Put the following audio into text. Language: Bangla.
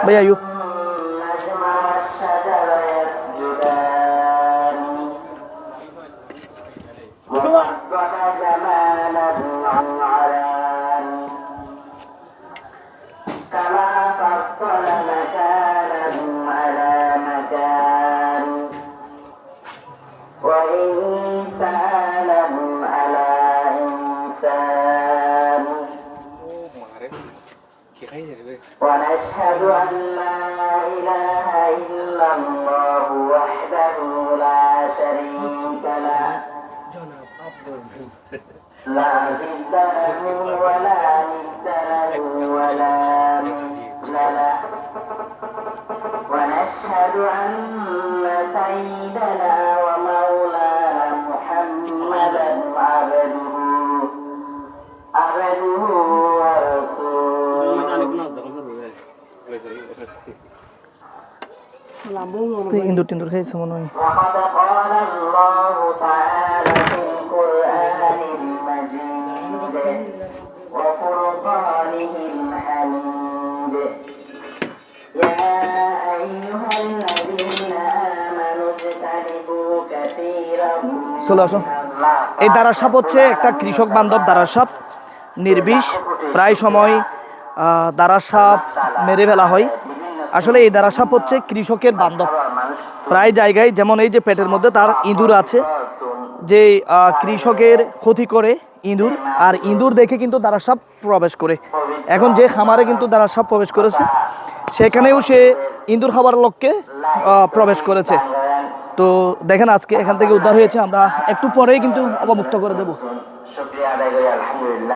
भैया यू ونشهد أن لا إله إلا الله وحده لا شريك له لا ضد له ولا ند له ولا مثل له ونشهد أن سيدنا ومولانا محمدا عبده ورسوله ইন্দুর টিন্দুর খাইছে মনে হয় وقد قال الله تعالى في القرآن المجيد وفرقانه الحميد يا أيها الذين آمنوا اجتنبوا كثيرا চলে আসো এই দারাসাপ হচ্ছে একটা কৃষক বান্ধব দারাসাপ নির্বিষ প্রায় সময় দারাসাপ মেরে ফেলা হয় আসলে এই দারাসাপ হচ্ছে কৃষকের বান্ধব প্রায় জায়গায় যেমন এই যে পেটের মধ্যে তার ইঁদুর আছে যে কৃষকের ক্ষতি করে ইঁদুর আর ইঁদুর দেখে কিন্তু দারাসাপ প্রবেশ করে এখন যে খামারে কিন্তু দারাসাপ প্রবেশ করেছে সেখানেও সে ইঁদুর খাবার লক্ষ্যে প্রবেশ করেছে তো দেখেন আজকে এখান থেকে উদ্ধার হয়েছে আমরা একটু পরেই কিন্তু অবমুক্ত করে দেব শুকরিয়া আদায় করি আলহামদুলিল্লাহ